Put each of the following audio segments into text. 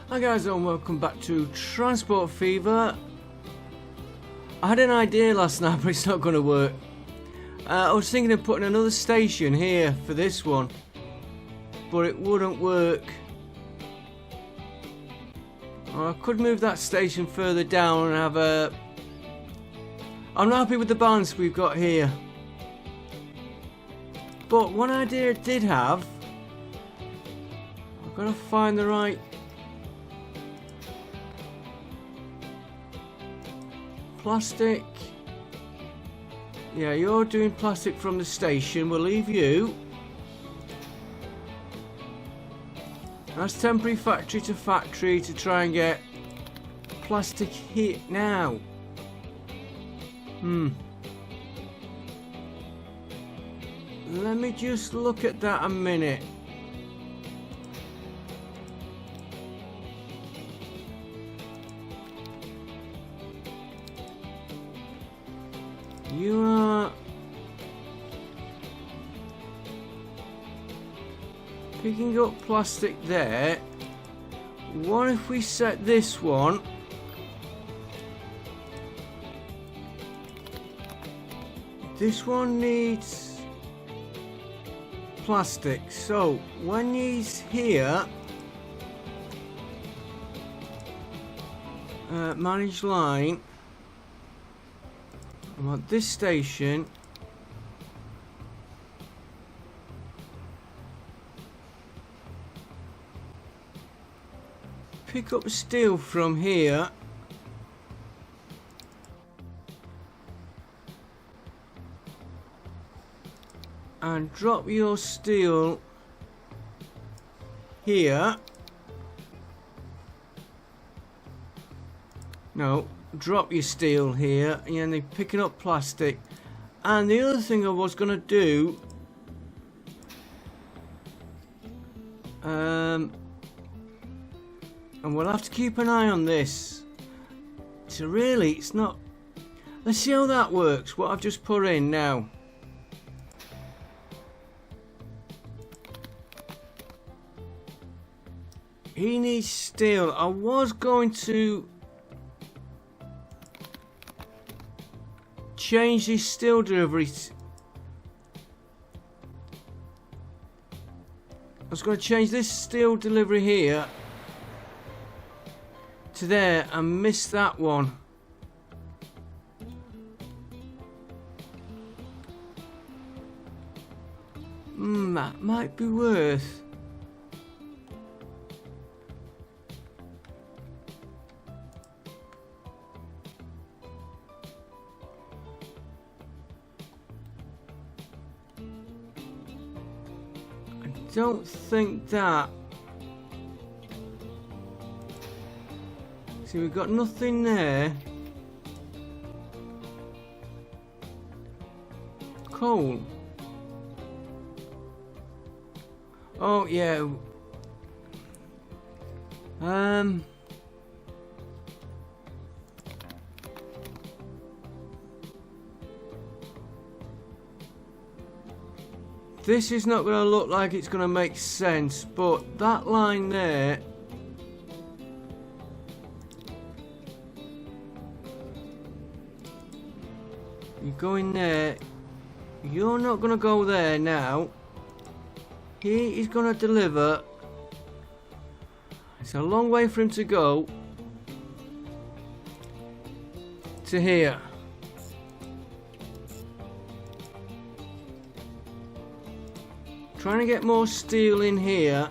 Hi guys and welcome back to Transport Fever. I had an idea last night but it's not going to work. I was thinking of putting another station here for this one, but it wouldn't work. I could move that station further down and have a... I'm not happy with the balance we've got here. But one idea I did have, I've got to find the right plastic. Yeah, you're doing plastic from the station. We'll leave you. That's temporary factory to factory to try and get plastic here now. Let me just look at that a minute. You are picking up plastic there. What if we set this one? This one needs plastic. So when he's here, manage line. I want this station pick up steel from here and drop your steel here. No, drop your steel here, and they're picking up plastic. And the other thing I was going to do, and we'll have to keep an eye on this. So really, it's not. Let's see how that works. What I've just put in now. He needs steel. I was going to change this steel delivery. I was going to change this steel delivery here to there and miss that one. That might be worth. Don't think that. See, we've got nothing there. Coal. Oh yeah. This is not going to look like it's going to make sense, but that line there, you go in there, you're not going to go there now. He is going to deliver. It's a long way for him to go to here. Trying to get more steel in here.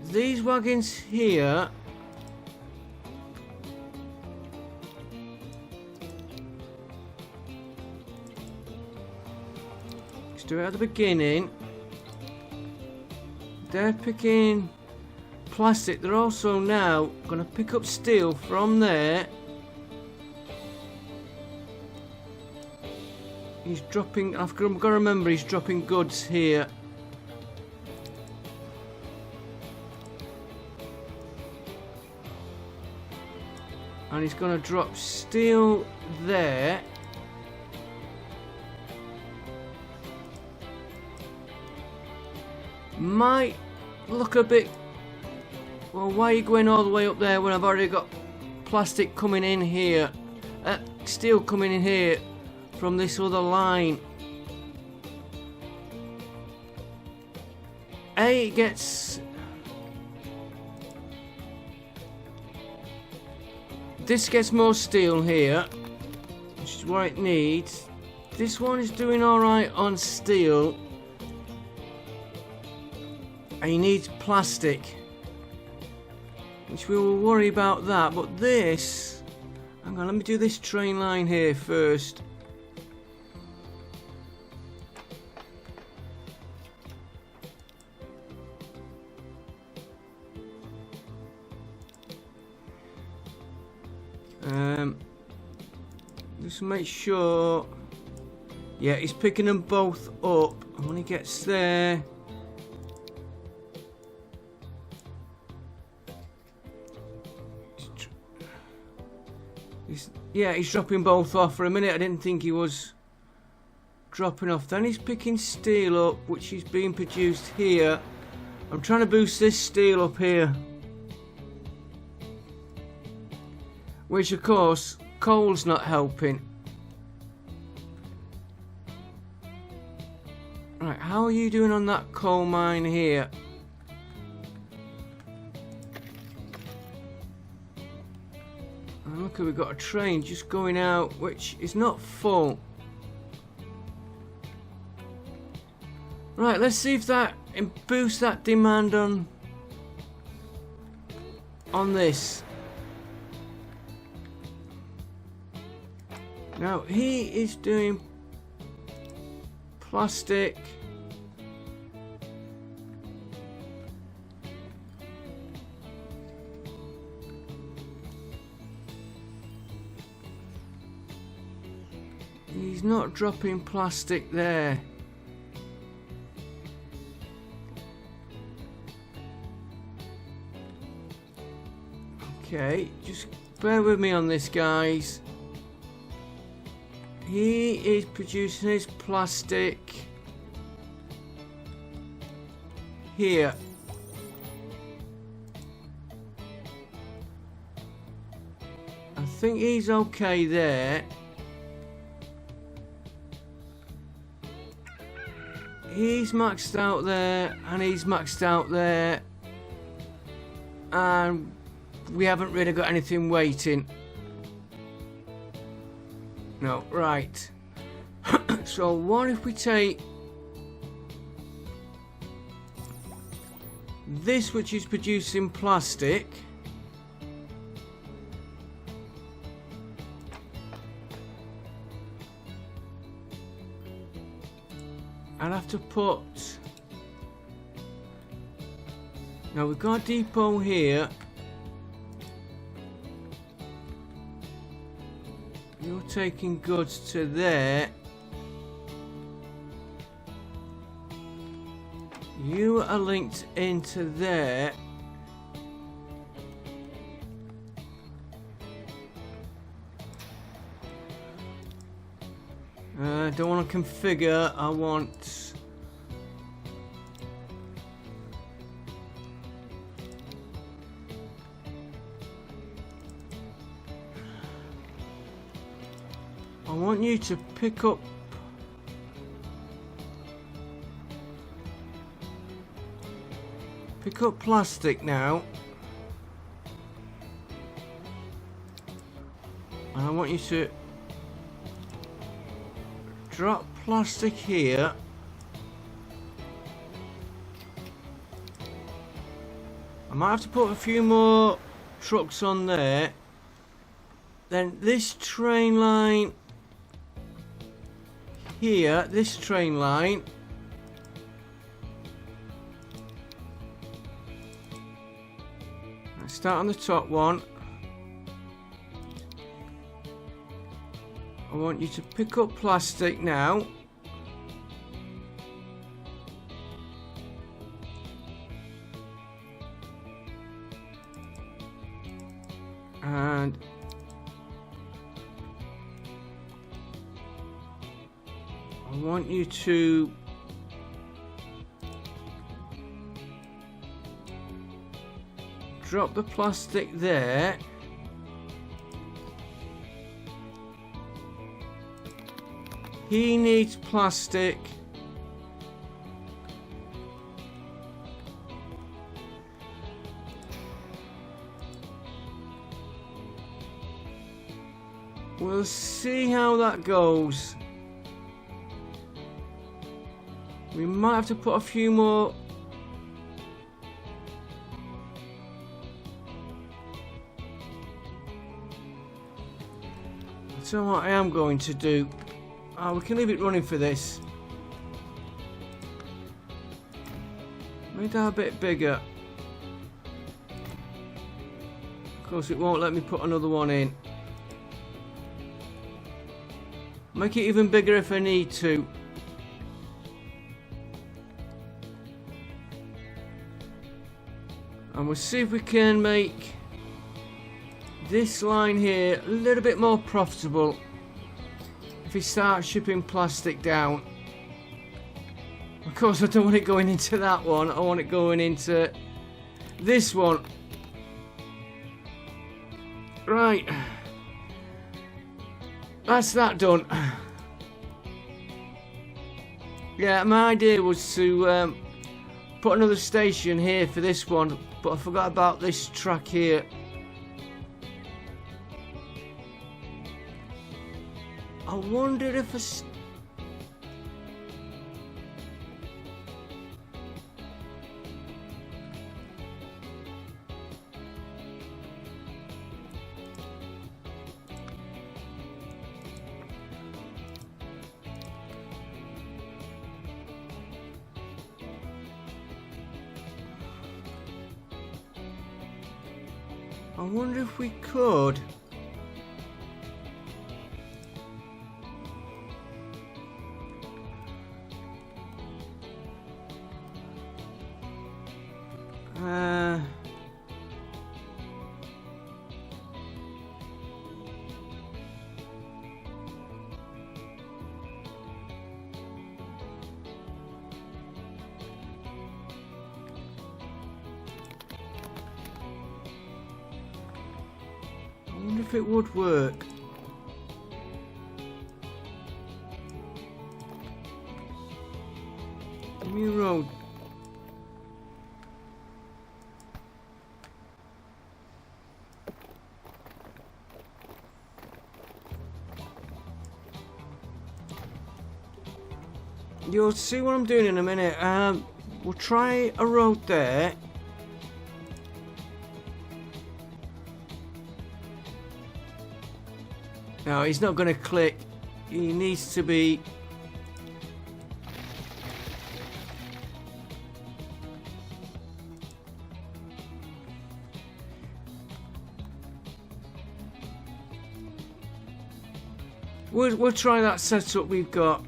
These wagons here let's do it at the beginning. They're picking plastic. They're also now going to pick up steel from there. He's dropping, I've got to remember he's dropping goods here. And he's going to drop steel there. might look a bit... Well, why are you going all the way up there when I've already got plastic coming in here? Steel coming in here from this other line. It gets... This gets more steel here, which is what it needs. This one is doing alright on steel. And he needs plastic, which we will worry about that. But this... Hang on, let me do this train line here first. Just make sure. Yeah, he's picking them both up, and when he gets there, he's dropping both off. For a minute I didn't think he was dropping off. Then he's picking steel up, which is being produced here. I'm trying to boost this steel up here, which of course coal's not helping. Right, how are you doing on that coal mine here? And look, we've got a train just going out, which is not full. Right, let's see if that boosts that demand on this. Now he is doing plastic. He's not dropping plastic there. Okay, just bear with me on this, guys. He is producing his plastic here. I think he's okay there. He's maxed out there, and he's maxed out there, and we haven't really got anything waiting. No, right. So what if we take this, which is producing plastic, I'll have to put... Now we've got a depot here. You're taking goods to there. You are linked into there. Don't want to configure. I want... I want you to pick up plastic now, and I want you to drop plastic here. I might have to put a few more trucks on there. Then this train line here, this train line, let's start on the top one. I want you to pick up plastic now. And I want you to drop the plastic there. He needs plastic. We'll see how that goes. We might have to put a few more. So what I am going to do, we can leave it running for this. Make that a bit bigger. Of course it won't let me put another one in. Make it even bigger if I need to. And we'll see if we can make this line here a little bit more profitable if we start shipping plastic down. Of course I don't want it going into that one, I want it going into this one. Right, that's that done. Yeah, my idea was to put another station here for this one, but I forgot about this track here. I wonder if we could. I wonder if it would work. Give me a road. You'll see what I'm doing in a minute. We'll try a road there. No, he's not going to click. He needs to be. We'll try that setup we've got.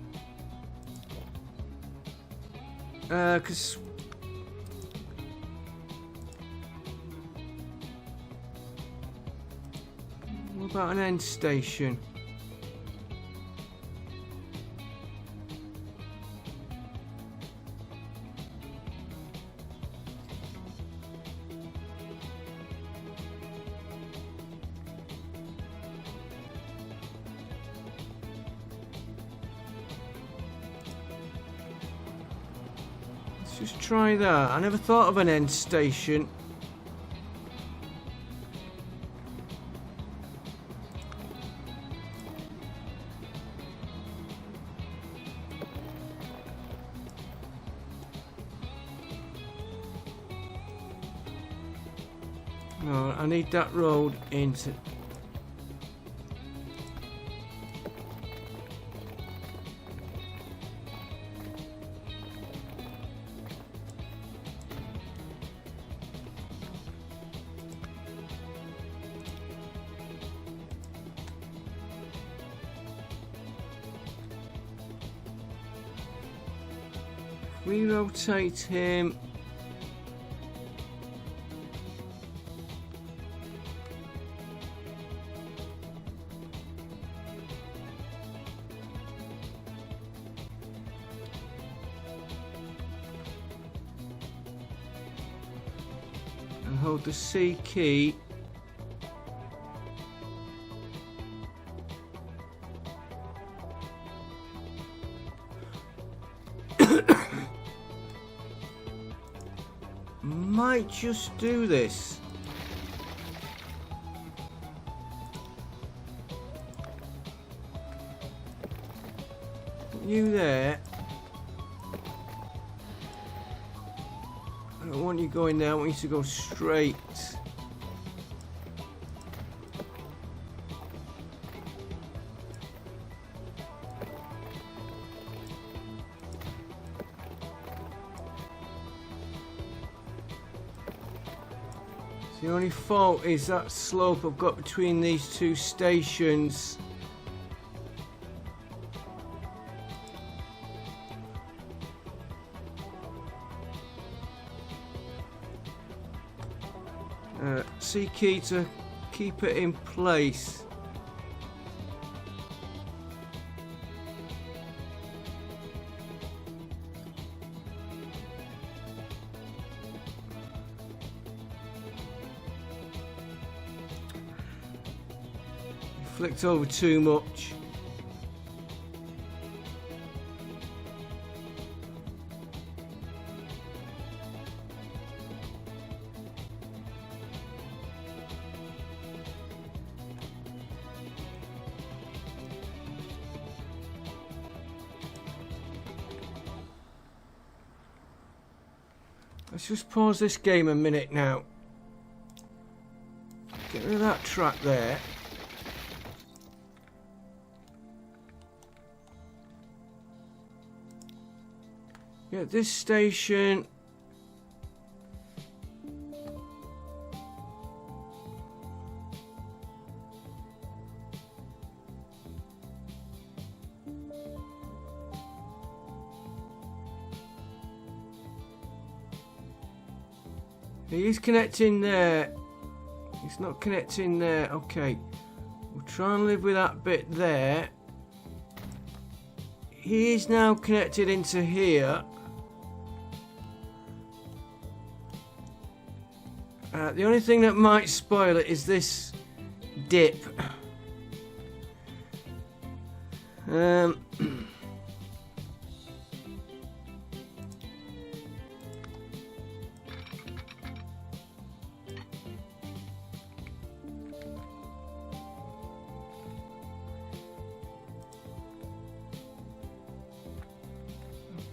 Because what about an end station? Let's just try that. I never thought of an end station. No, I need that road into. We rotate him. and hold the C key. Might just do this. You there. I don't want you going there, I want you to go straight. The only fault is that slope I've got between these two stations. C key to keep it in place. Flicked over too much. Let's just pause this game a minute now. Get rid of that track there. Get this station. He is connecting there. He's not connecting there. Okay. We'll try and live with that bit there. He is now connected into here. The only thing that might spoil it is this dip.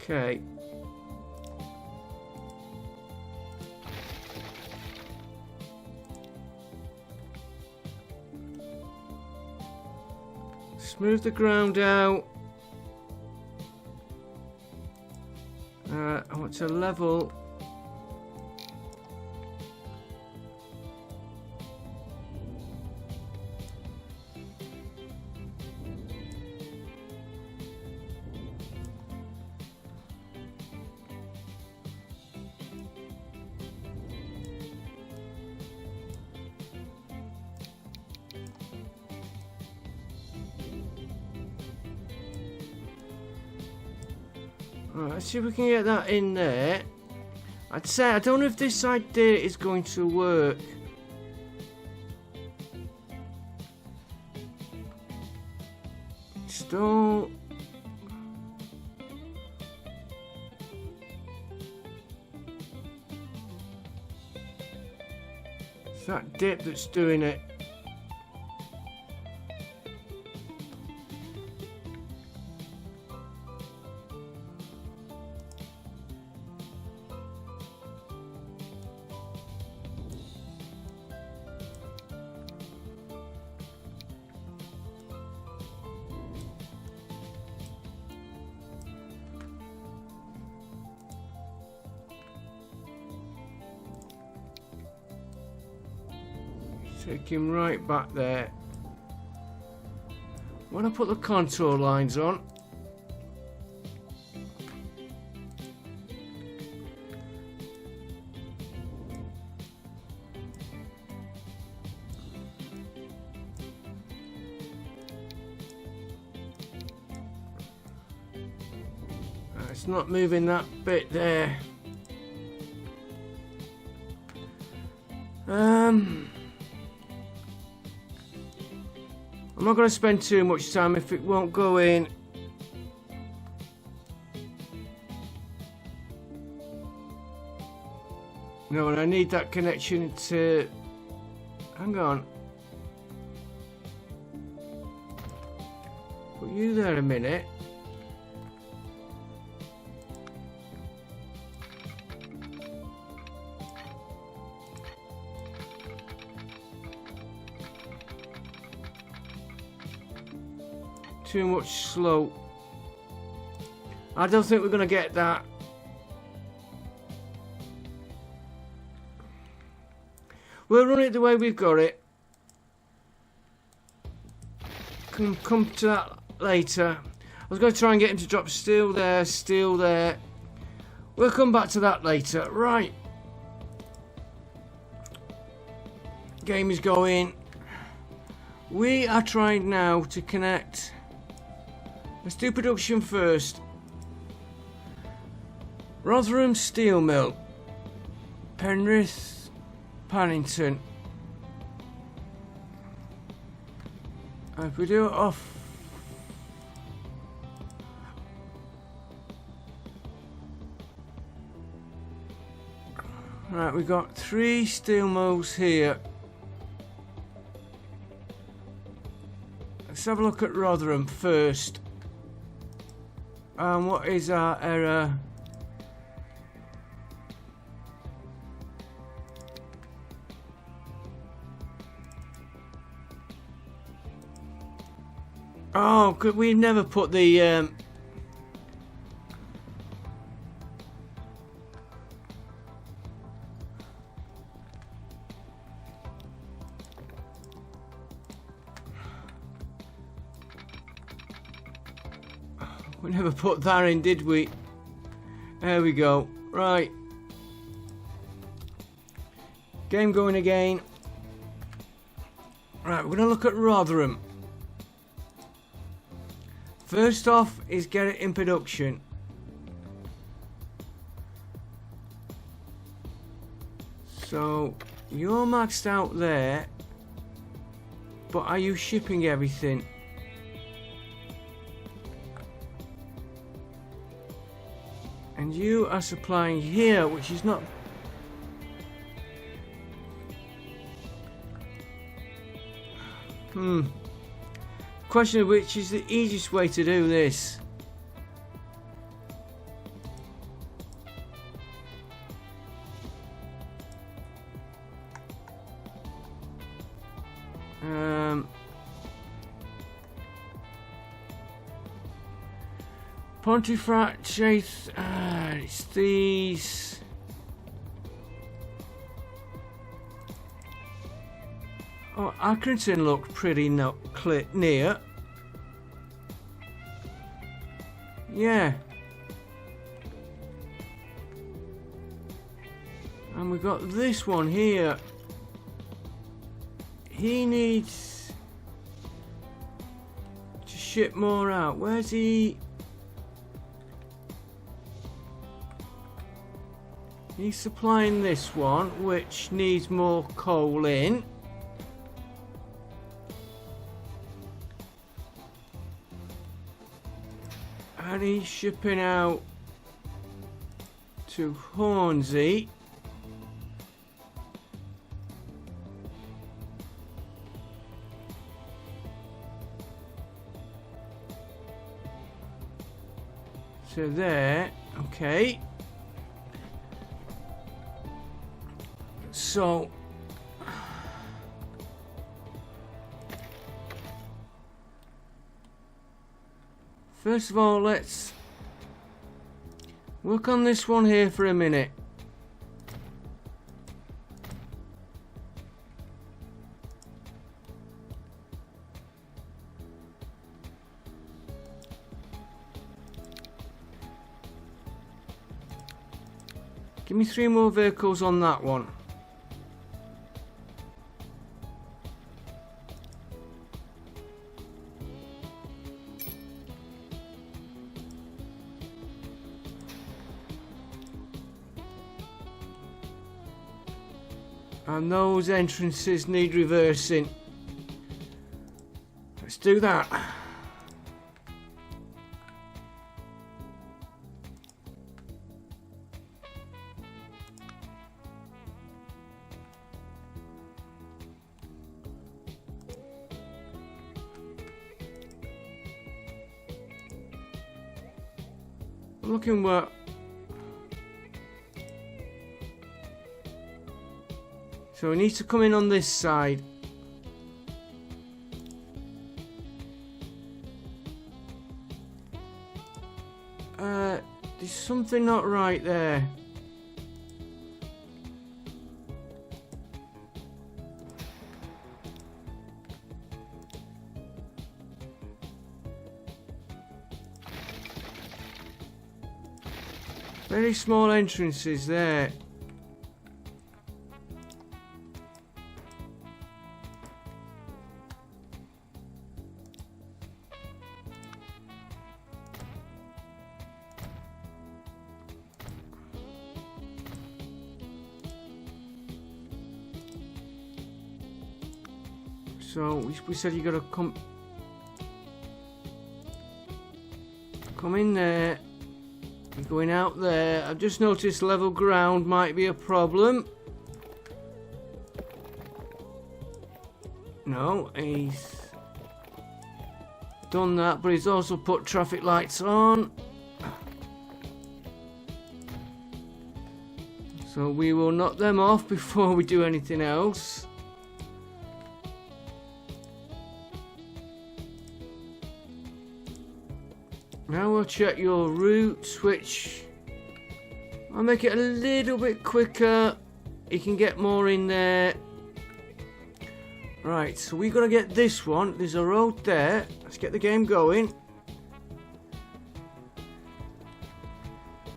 Okay. Smooth the ground out. I want to level. Alright, let's see if we can get that in there. I'd say, I don't know if this idea is going to work. Just don't... It's that dip that's doing it. Take him right back there. When I put the contour lines on, it's not moving that bit there. I'm not going to spend too much time if it won't go in. No, and I need that connection to... Hang on. Put you there a minute. Too much slope. I don't think we're going to get that. We'll run it the way we've got it. Can come to that later. I was going to try and get him to drop steel there, steel there. We'll come back to that later. Right. Game is going. We are trying now to connect. Let's do production first. Rotherham Steel Mill. Penrith, Paddington. If we do it off. Right, we've got 3 steel mills here. Let's have a look at Rotherham first. What is our error? Oh, we've never put the we never put that in, did we? There we go. Right. Game going again. Right, we're going to look at Rotherham. First off is get it in production. So, you're maxed out there. But are you shipping everything? And you are supplying here, which is not... Question of which is the easiest way to do this. Pontefract, Chase, it's these. Oh, Accrington looked pretty near. Yeah. And we got this one here. He needs to ship more out. Where's he? He's supplying this one, which needs more coal in. And he's shipping out to Hornsey. So there, okay. So first of all, let's work on this one here for a minute. Give me 3 more vehicles on that one. And those entrances need reversing. Let's do that. Looking what? So we need to come in on this side. There's something not right there. Very small entrances there. So we said you gotta come in there. You're going out there. I've just noticed level ground might be a problem. No, he's done that, but he's also put traffic lights on. So we will knock them off before we do anything else. Now we'll check your routes, which I'll make it a little bit quicker. You can get more in there. Right, so we gotta get this one. There's a road there. Let's get the game going.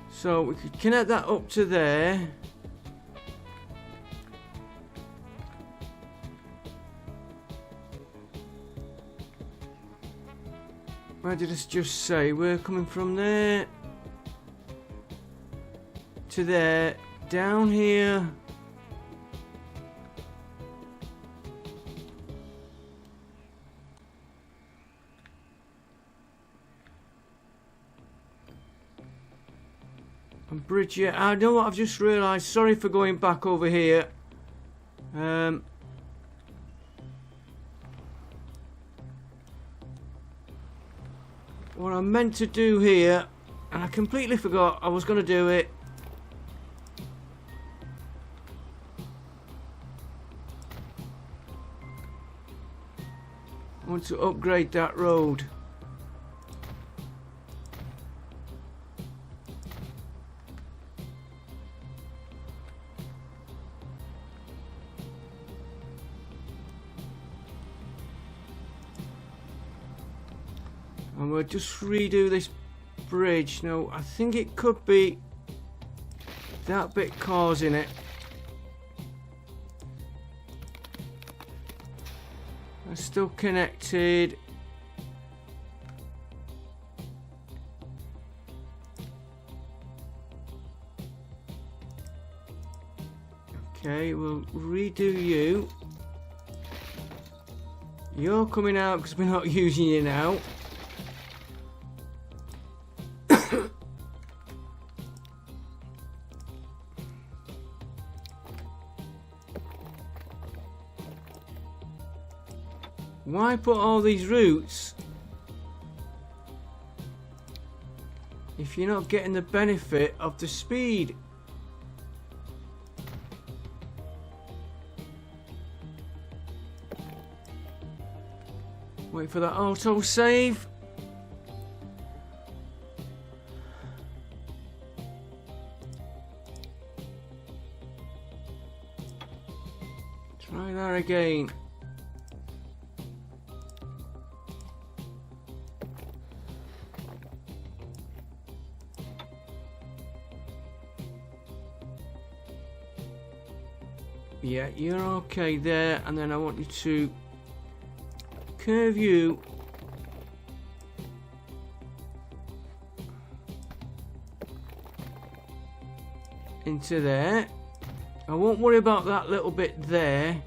So we could connect that up to there. Where did it just say? We're coming from there to there, down here. And bridge, yeah, I know what I've just realised. Sorry for going back over here. What I meant to do here, and I completely forgot I was going to do it. I want to upgrade that road. And we'll just redo this bridge. Now, I think it could be that bit causing it. It's still connected. Okay, we'll redo you. You're coming out because we're not using you now. Why put all these routes if you're not getting the benefit of the speed? Wait for that auto save. Try that again. Yeah, you're okay there, and then I want you to curve you into there. I won't worry about that little bit there.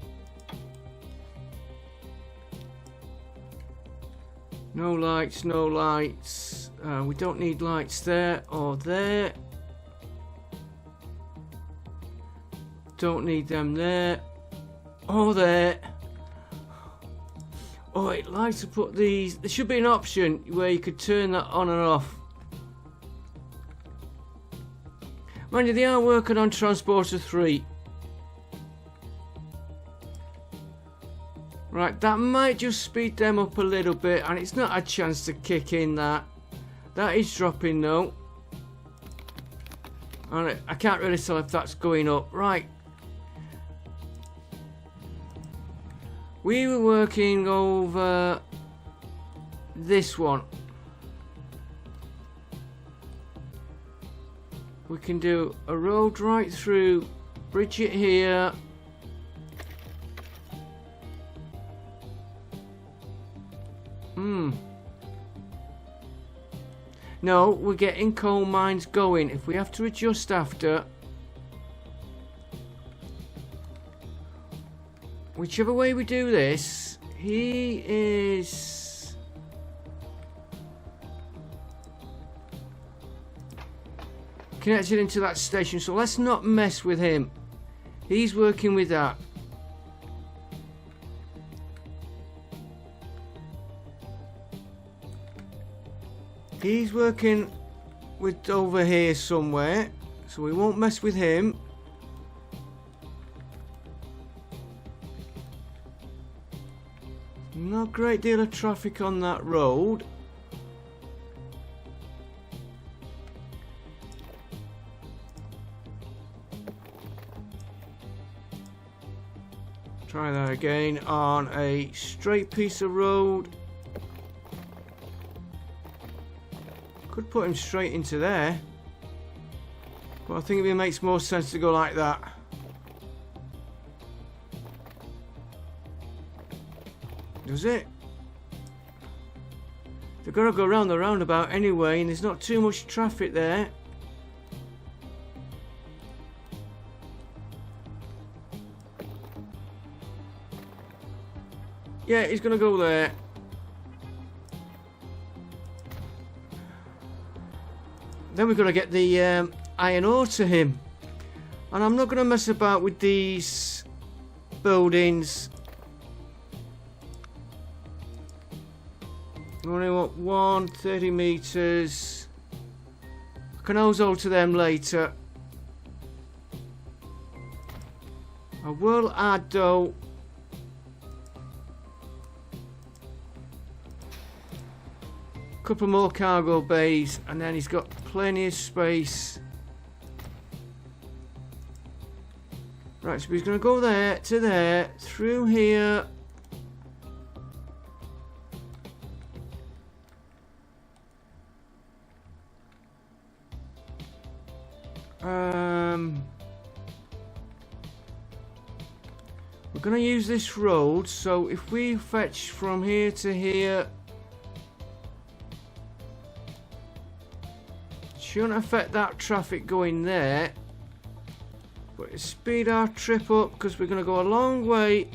No lights, no lights. We don't need lights there or there. Don't need them there or there. Oh, I'd like to put these. There should be an option where you could turn that on and off. Mind you, they are working on Transporter 3. Right, that might just speed them up a little bit, and it's not a chance to kick in that. That is dropping though. And I can't really tell if that's going up. Right. We were working over this one. We can do a road right through, bridge it here. No, we're getting coal mines going. If we have to adjust after, whichever way we do this, he is connected into that station, so let's not mess with him. He's working with that. He's working with over here somewhere, so we won't mess with him. Not a great deal of traffic on that road. Try that again on a straight piece of road. Could put him straight into there, but I think it makes more sense to go like that. Does it? They've got to go around the roundabout anyway, and there's not too much traffic there. Yeah, he's going to go there. Then we've got to get the iron ore to him. And I'm not going to mess about with these buildings. We only want 30 meters. I can always alter them later. I will add though a couple more cargo bays, and then he's got plenty of space. Right, so he's going to go there to there, through here. We're going to use this road, so if we fetch from here to here, shouldn't affect that traffic going there, but it speed our trip up because we're going to go a long way.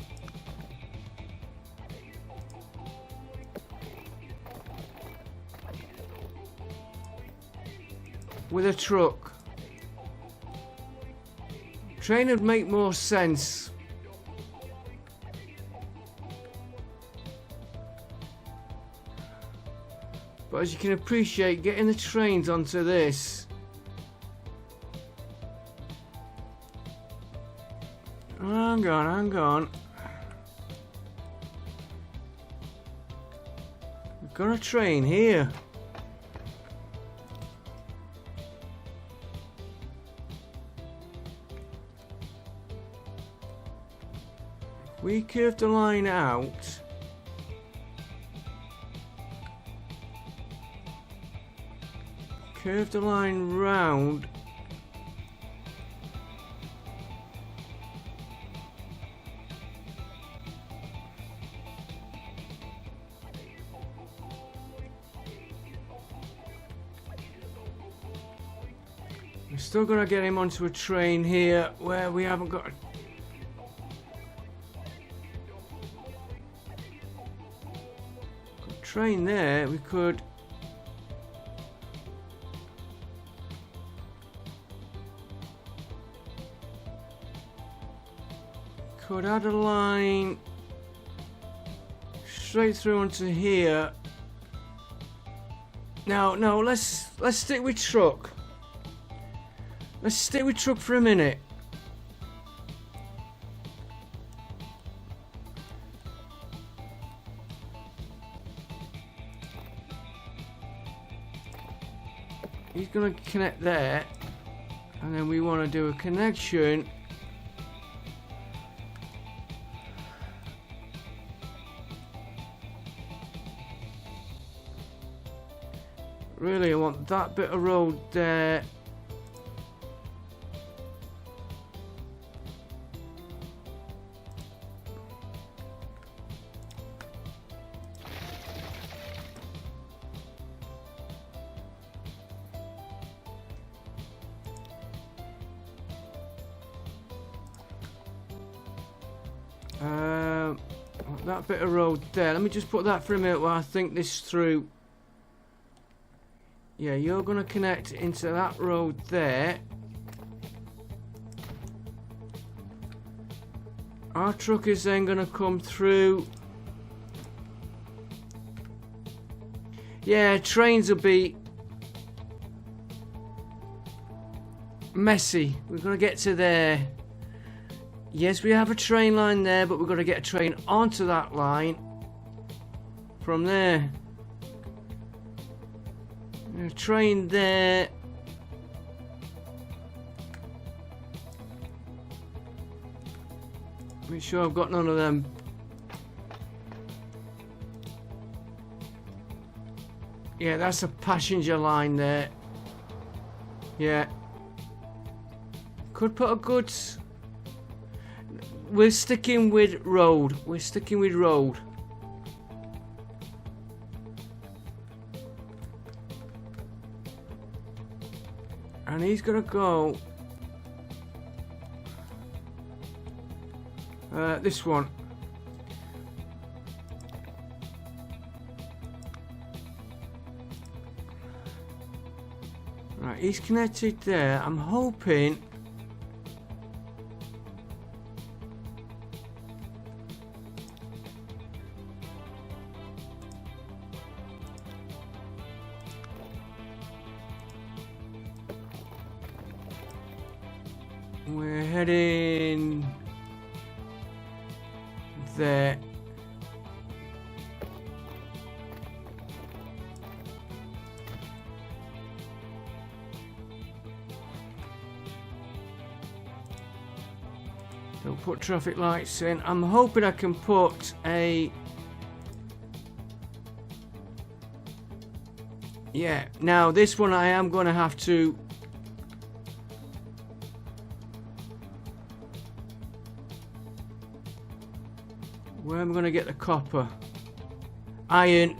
With a truck. Train would make more sense. But as you can appreciate, getting the trains onto this. Hang on, hang on. We've got a train here. We curve the line out. Curve the line round. We're still gonna get him onto a train here where we haven't got a train there. We could add a line straight through onto here. No, let's stick with truck. Let's stick with truck for a minute. He's gonna connect there, and then we want to do a connection really. I want that bit of road there. That bit of road there. Let me just put that for a minute while I think this through. Yeah, you're going to connect into that road there. Our truck is then going to come through. Yeah, trains will be messy. We're going to get to there. Yes, we have a train line there, but we've got to get a train onto that line from there. A train there. Make sure I've got none of them. Yeah, that's a passenger line there. Yeah. Could put a goods. We're sticking with road. We're sticking with road. And he's gonna go this one. Right, he's connected there. I'm hoping we're heading there. Don't put traffic lights in. I'm hoping I can put a... Yeah, now this one I am going to have to... Where am I going to get the copper? Iron.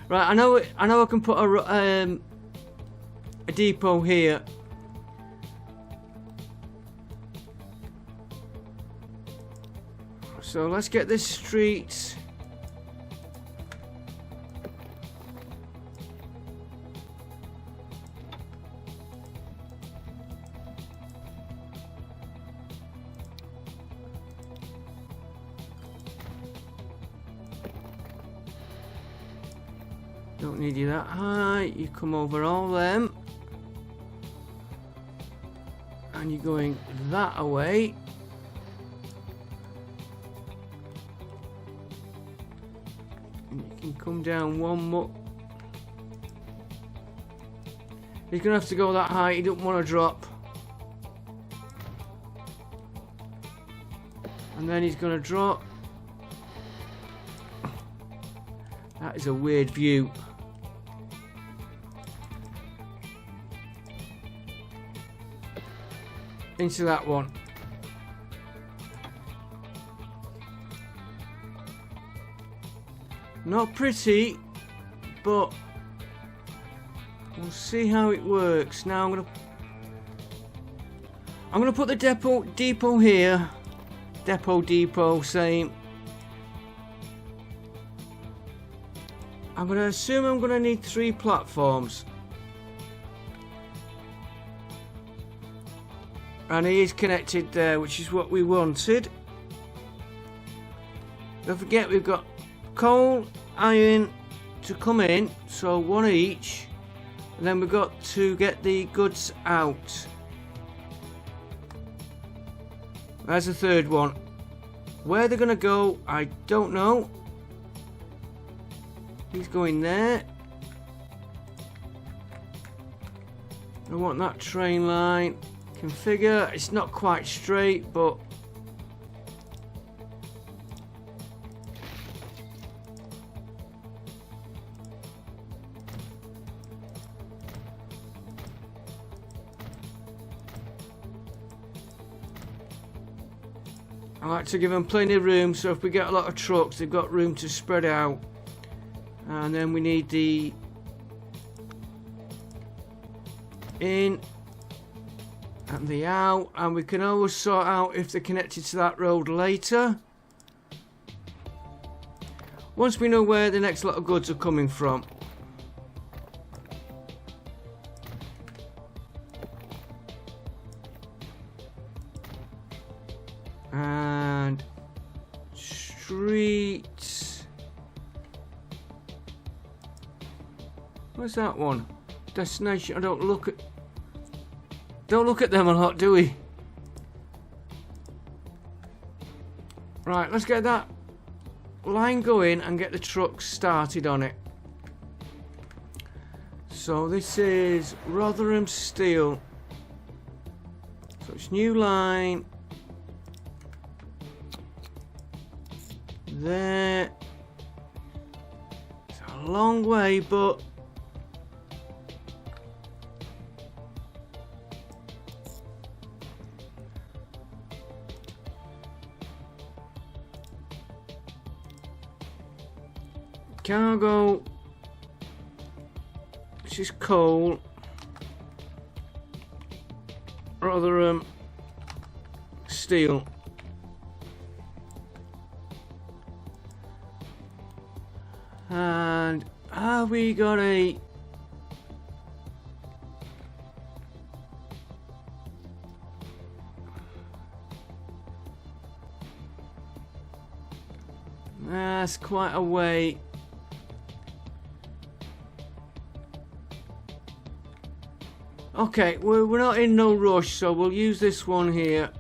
Right, I know I can put a depot here. So let's get this street. Don't need you that high. You come over all them. And you're going that away. And you can come down one more. He's going to have to go that high. He don't want to drop. And then he's going to drop. That is a weird view. Into that one. Not pretty, but We'll see how it works. Now I'm gonna put the depot here. Depot, same. I'm gonna assume I'm gonna need 3 platforms. And he is connected there, which is what we wanted. Don't forget we've got coal, iron to come in, so 1 each. And then we've got to get the goods out. There's the 3rd one. Where they're gonna go, I don't know. He's going there. I want that train line. Configure. It's not quite straight, but I like to give them plenty of room, so if we get a lot of trucks, they've got room to spread out. And then we need the in and the out, and we can always sort out if they're connected to that road later, once we know where the next lot of goods are coming from. And streets, where's that one? Destination. I don't look at them a lot, do we? Right, let's get that line going and get the trucks started on it. So this is Rotherham Steel. So it's new line there. It's a long way, but cargo, this is coal, Rotherham Steel. And have we got a that's quite a way. Okay, we're not in no rush, so we'll use this one here.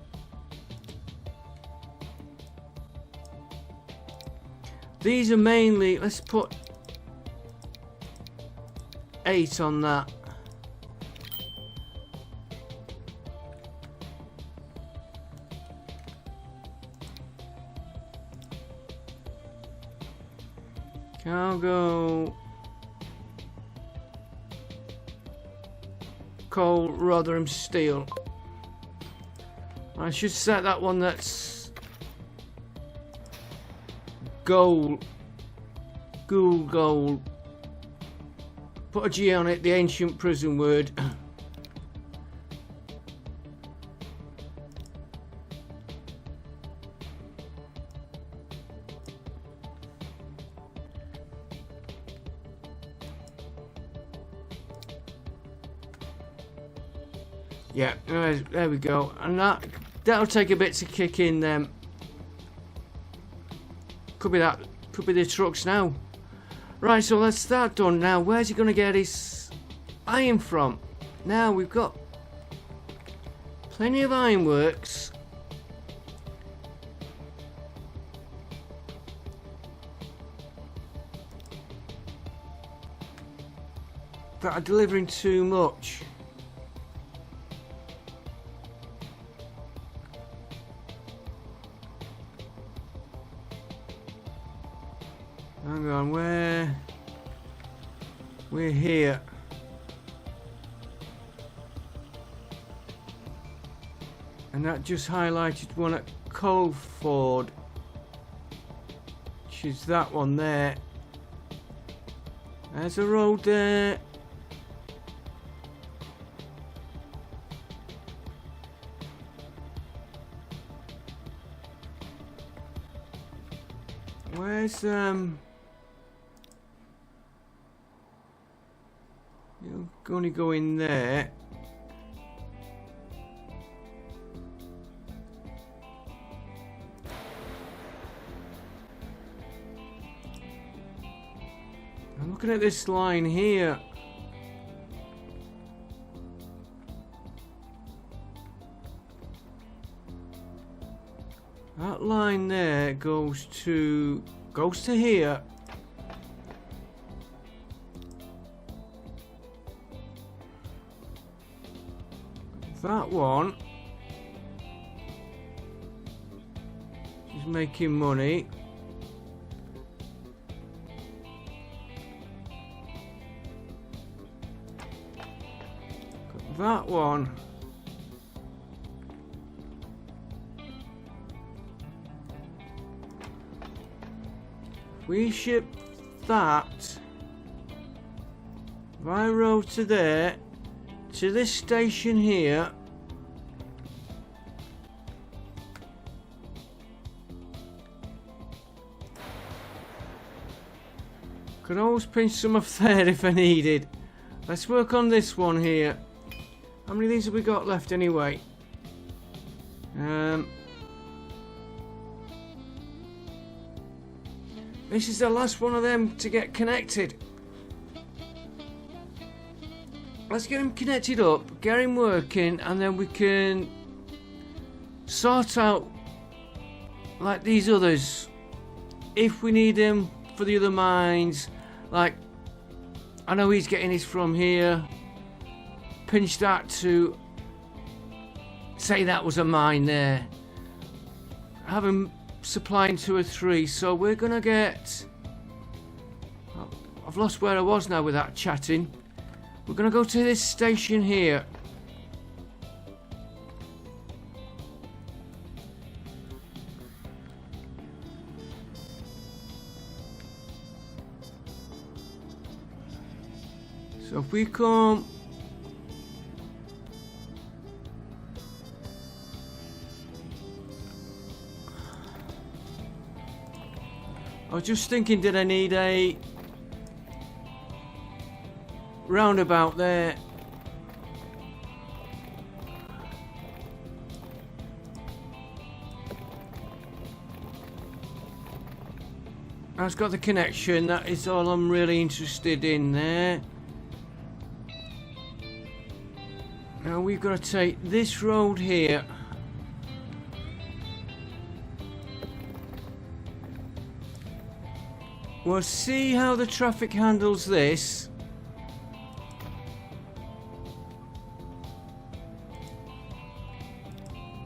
These are mainly, let's put 8 on that. Cargo, coal, Rotherham Steel. I should set that one that's gold. Gold. Put a G on it, the ancient prison word. Yeah, there we go. And that'll take a bit to kick in them. Could be the trucks now. Right, so that's that done. Now, where's he going to get his iron from? Now, we've got plenty of ironworks. That are delivering too much. Hang on, we're here. And that just highlighted one at Colford, which is that one there. There's a road there. Where's you're gonna go in there. I'm looking at this line here. That line there goes to here. That one is making money. Got that one. We ship that by road to there, to this station here. Could always pinch some off there if I needed. Let's work on this one here. How many of these have we got left anyway? This is the last one of them to get connected. Let's get him connected up, get him working, and then we can sort out like these others if we need them for the other mines. Like, I know he's getting his from here. Pinch that to say that was a mine there. Have him supplying 2 or 3, so we're gonna get, I've lost where I was now with that chatting. We're gonna go to this station here. So if we come I was just thinking, did I need a roundabout there? That's got the connection. That is all I'm really interested in there. Now we've got to take this road here. We'll see how the traffic handles this.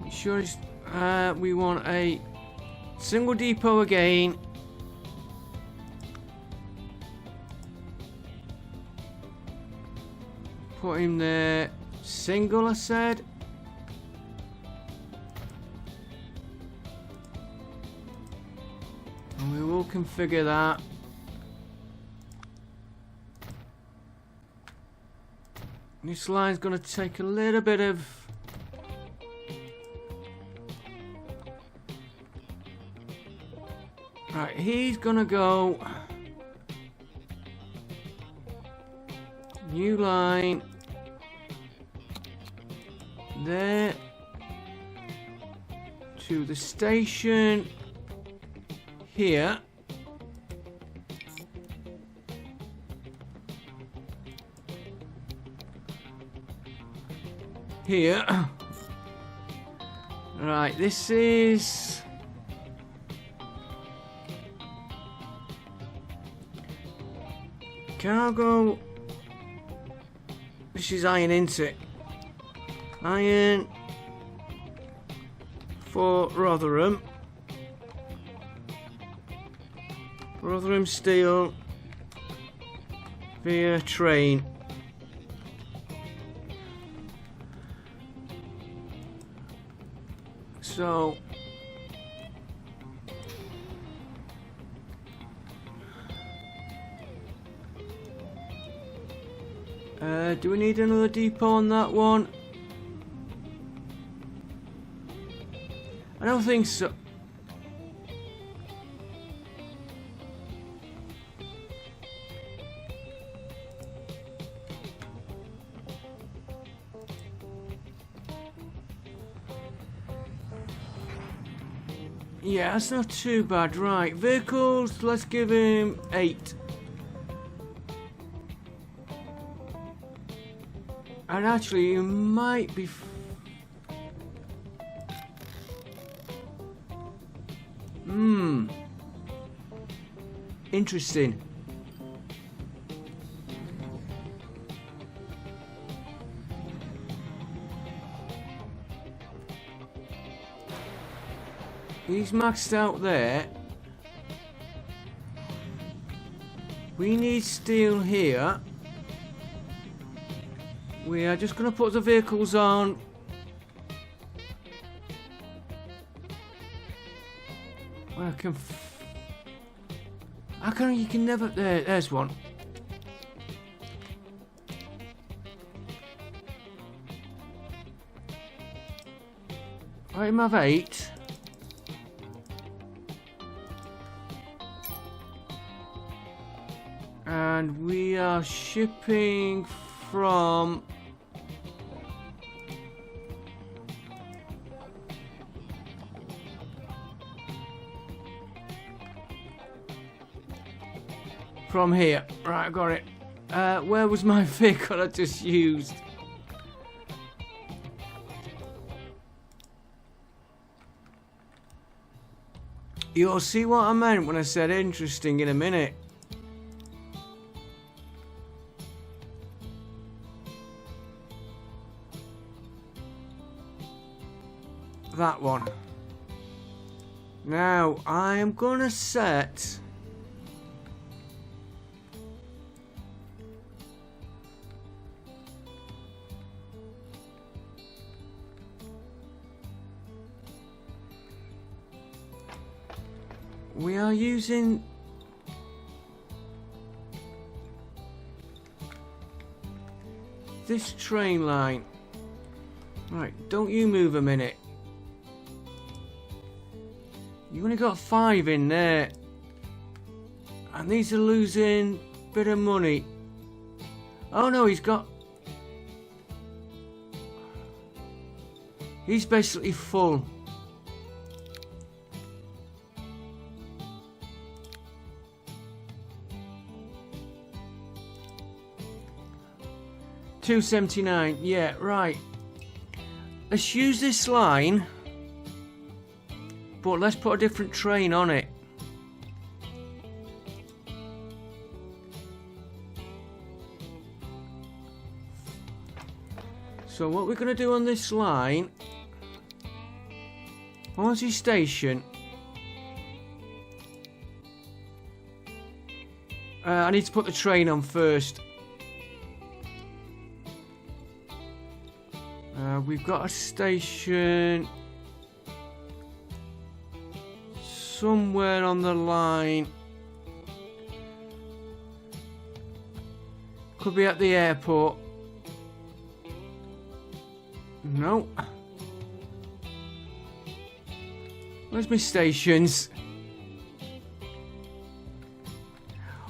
Make sure it's, we want a single depot again. Put him there. Single, I said. And we will configure that. This line's going to take a little bit of right, he's going to go new line there to the station here. Here. Right, this is cargo. This is iron, isn't it? Iron for Rotherham. Rotherham Steel via train. So do we need another depot on that one? I don't think so. Yeah, that's not too bad. Right, vehicles, let's give him 8. And actually, you might be... Interesting. He's maxed out there. We need steel here. We are just going to put the vehicles on. Well, I can... How come you can never... There's one. Let him have 8. And we are shipping from... From here. Right, I got it. Where was my vehicle I just used? You'll see what I meant when I said interesting in a minute. That one. Now, I am gonna set... We are using... this train line. Right, don't you move a minute. You only got 5 in there. And these are losing a bit of money. Oh no, he's got... He's basically full. $2.79. Yeah, right. Let's use this line, but let's put a different train on it. So what we're going to do on this line, Hornsey Station, I need to put the train on first. We've got a station somewhere on the line. Could be at the airport. No. Where's my stations?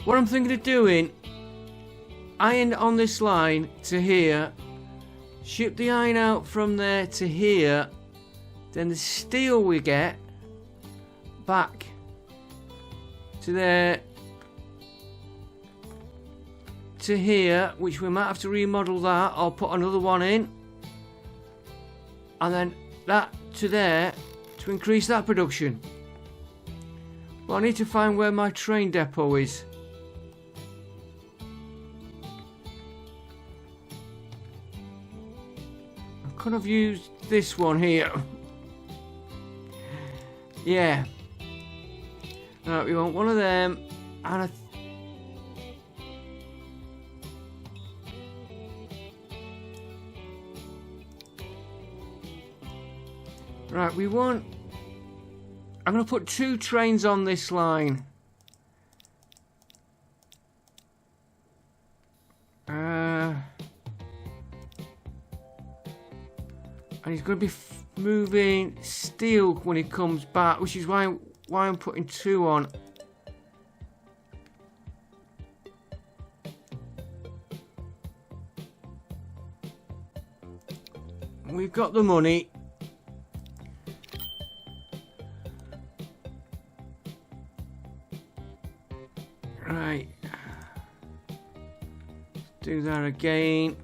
What I'm thinking of doing, iron on this line to here. Ship the iron out from there to here, then the steel we get back to there to here, which we might have to remodel that or put another one in, and then that to there to increase that production. But I need to find where my train depot is. Could have used this one here. Yeah. Right, we want one of them, and right, we want... I'm going to put 2 trains on this line. And he's going to be moving steel when he comes back, which is why I'm putting 2 on. We've got the money. do that again.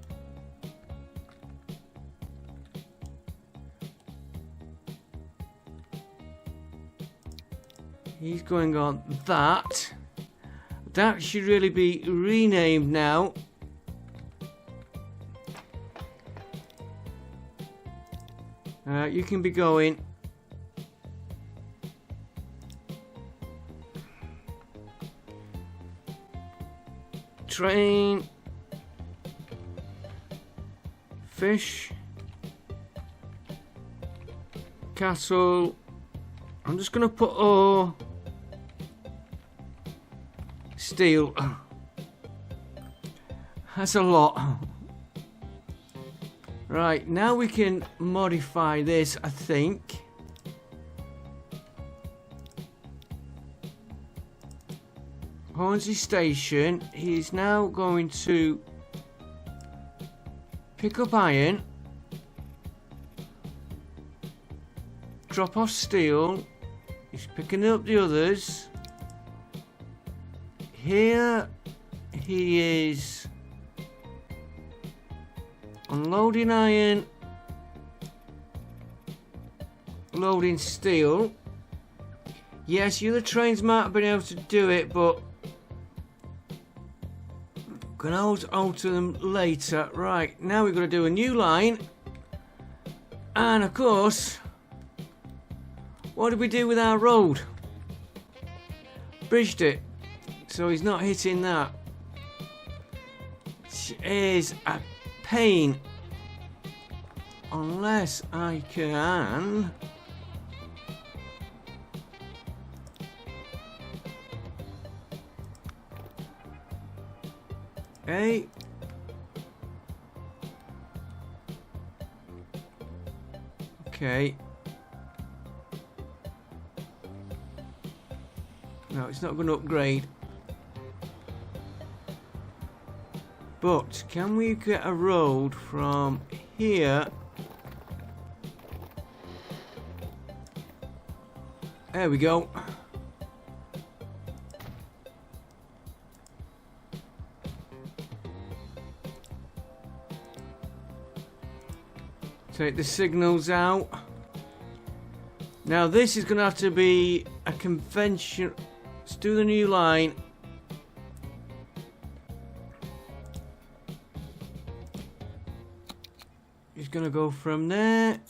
He's going on that. That should really be renamed now. You can be going. Train. Fish. Castle. I'm just going to put ore. Steel. That's a lot. Right, now we can modify this, I think. Hornsey Station. He's now going to pick up iron. Drop off steel. He's picking up the others. Here he is unloading iron, loading steel. Yes, the other trains might have been able to do it, but can always alter them later. Right, now we've got to do a new line. And of course, what did we do with our road? Bridged it. So he's not hitting that. Which is a pain. Unless I can... Okay. Okay. No, it's not going to upgrade. But can we get a road from here? There we go. Take the signals out. Now this is going to have to be a convention. Let's do the new line. He's going to go from there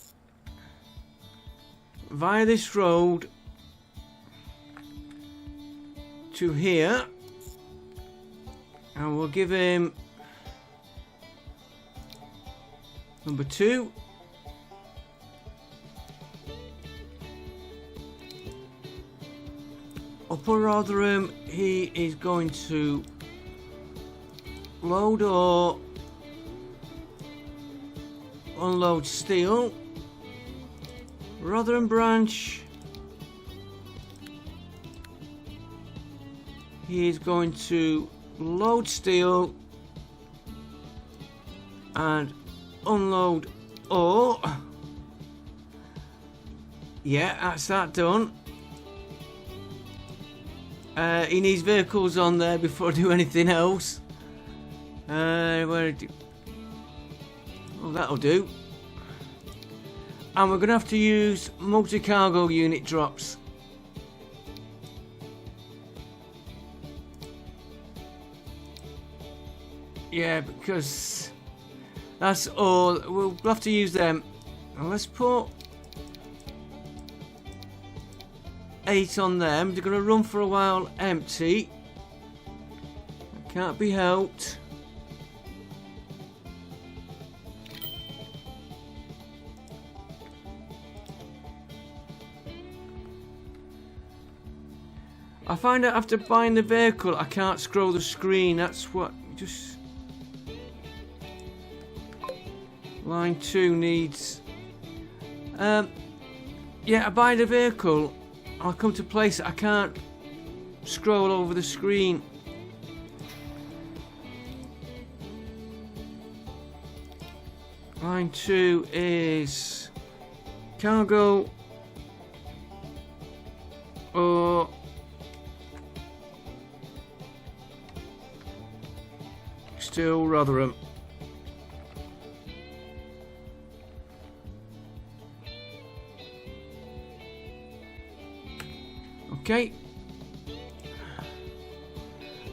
via this road to here, and we'll give him number 2. Upper Rotherham, he is going to load ore, unload steel. Rotherham branch, he is going to load steel and unload ore. Yeah, that's that done. He needs vehicles on there before I do anything else. Where do... Oh, that'll do. And we're going to have to use multi-cargo unit drops. Yeah, because that's all. We'll have to use them. Now let's put 8 on them. They're going to run for a while empty. That can't be helped. I find out after buying the vehicle I can't scroll the screen. That's what just... Line 2 needs... yeah, I buy the vehicle, I'll come to place it, I can't scroll over the screen. Line 2 is cargo or Steel Rotherham. Okay.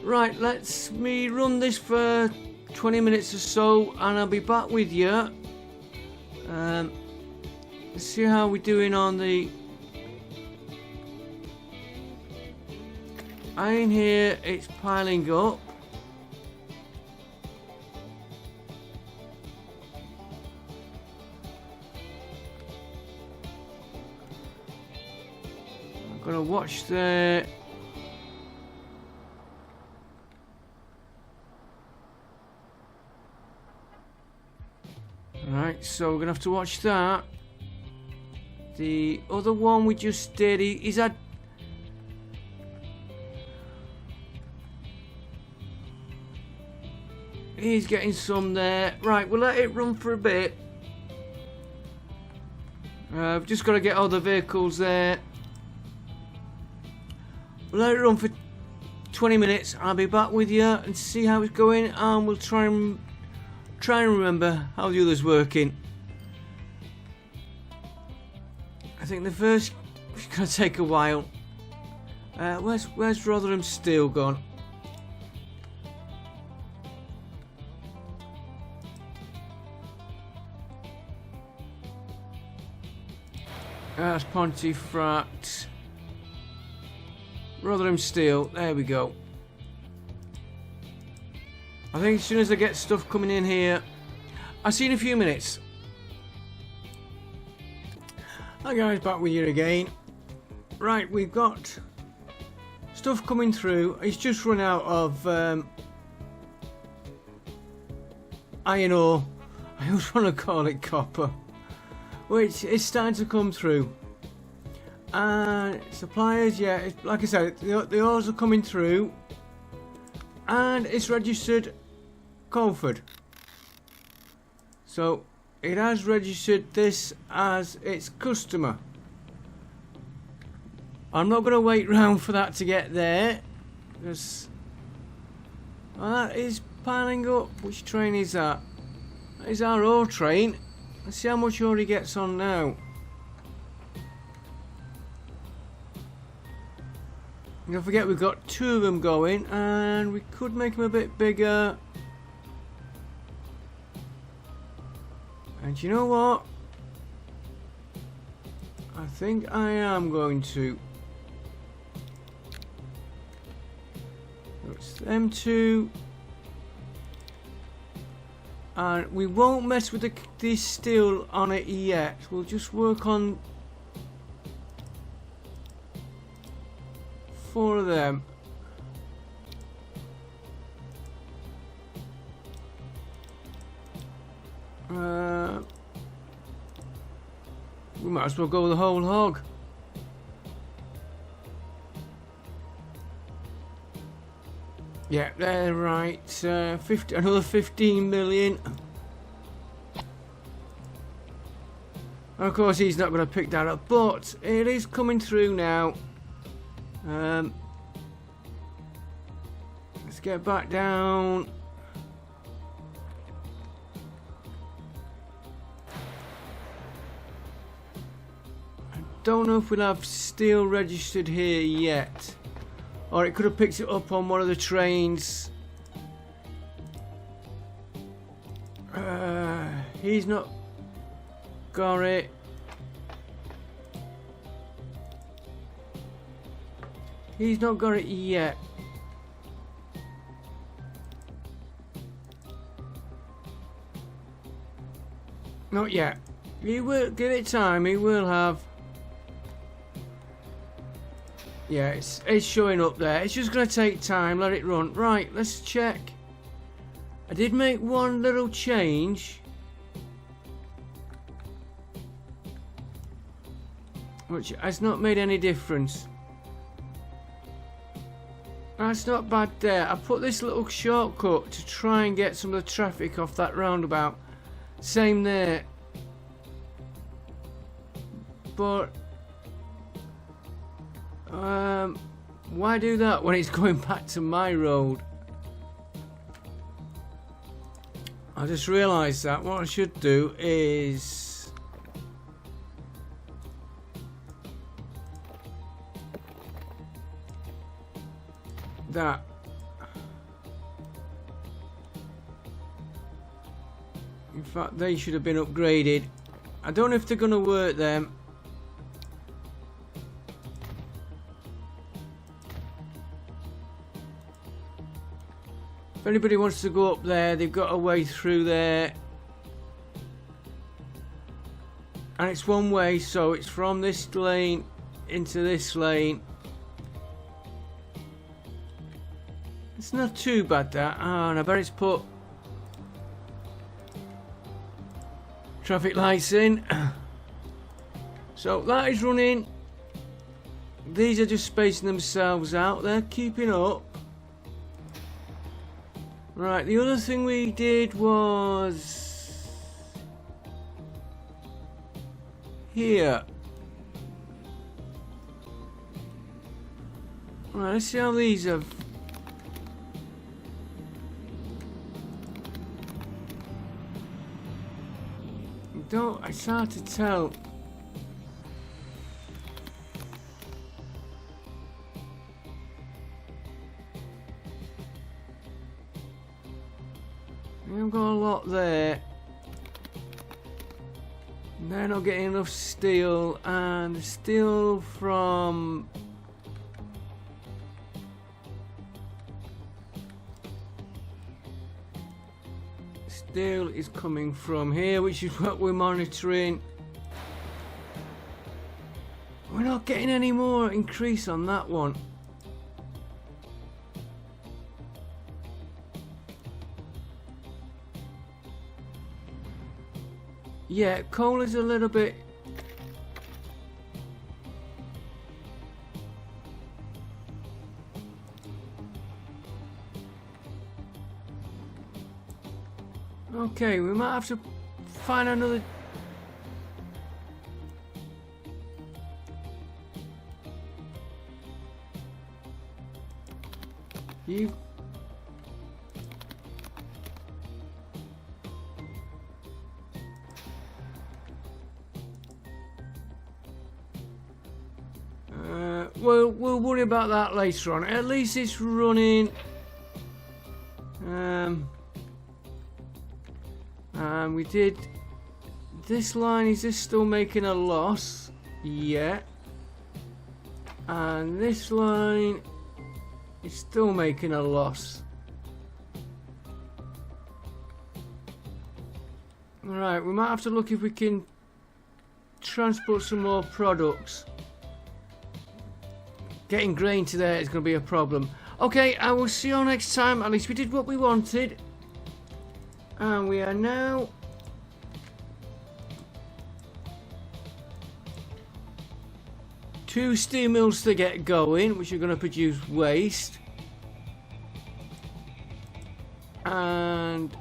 Right, let's me run this for 20 minutes or so, and I'll be back with you. Let's see how we're doing on the iron here. It's piling up. I'm gonna watch the right, so we're gonna have to watch that. The other one we just did, he's had he's getting some there. Right, we'll let it run for a bit. I've just got to get all the vehicles there. We'll let it run for 20 minutes. I'll be back with you and see how it's going, and we'll try and remember how the other's working. I think the first is going to take a while. Where's Rotherham Steel gone? That's Pontefract. Rotherham Steel, there we go. I think as soon as I get stuff coming in here, I'll see you in a few minutes. Hi guys, back with you again. Right, we've got stuff coming through. It's just run out of iron ore. I always want to call it copper, which is starting to come through. And suppliers, yeah, like I said, the ores are coming through, and it's registered Colford. So it has registered this as its customer. I'm not going to wait round for that to get there, because that is piling up. Which train is that? That is our ore train. Let's see how much ore he gets on now. Don't forget we've got two of them going, and we could make them a bit bigger. And you know what? I think I am going to. It's them two. And we won't mess with the steel on it yet. We'll just work on 4 of them. We might as well go the whole hog. Yeah, they're right. 50, another 15 million. And of course, he's not going to pick that up, but it is coming through now. Let's get back down. I don't know if we'll have steel registered here yet, or it could have picked it up on one of the trains. He's not got it. He's not got it yet. Not yet. He will give it time. He will have. Yeah, it's showing up there. It's just going to take time. Let it run. Right, let's check. I did make one little change, which has not made any difference. That's not bad there. I put this little shortcut to try and get some of the traffic off that roundabout. Same there. But why do that when it's going back to my road? I just realised that what I should do is that. In fact, they should have been upgraded. I don't know if they're going to work them. If anybody wants to go up there, they've got a way through there. And it's one way, so it's from this lane into this lane. It's not too bad, that. Oh, and I bet it's put traffic lights in. So that is running. These are just spacing themselves out. They're keeping up. Right, the other thing we did was here. Right, let's see how these have. It's hard to tell. We haven't got a lot there. They're not getting enough steel, and the steel from steel is coming from here, which is what we're monitoring. We're not getting any more increase on that one. Yeah, coal is a little bit. Okay, we might have to find another. You. We'll worry about that later on. At least it's running. And we did this line. Is this still making a loss? Yeah. And this line is still making a loss. Alright, we might have to look if we can transport some more products. Getting grain to there is going to be a problem. Okay, I will see you next time. At least we did what we wanted. And we are now two steel mills to get going, which are going to produce waste. And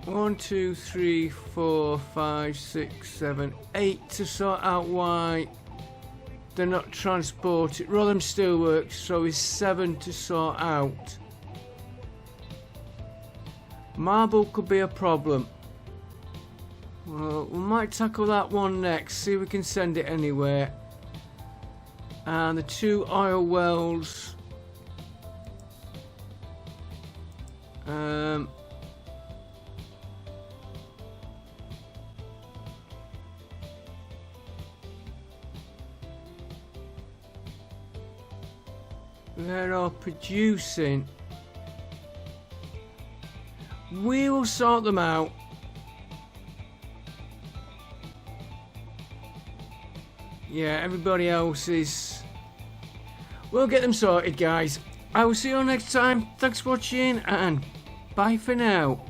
1, 2, 3, 4, 5, 6, 7, 8 to sort out why they're not transported. Rotherham Steel Works, so is 7 to sort out. Marble could be a problem. Well, we might tackle that one next, see if we can send it anywhere. And the 2 oil wells. They are producing. We will sort them out. Yeah, everybody else is. We'll get them sorted, guys. I will see you all next time. Thanks for watching, and bye for now.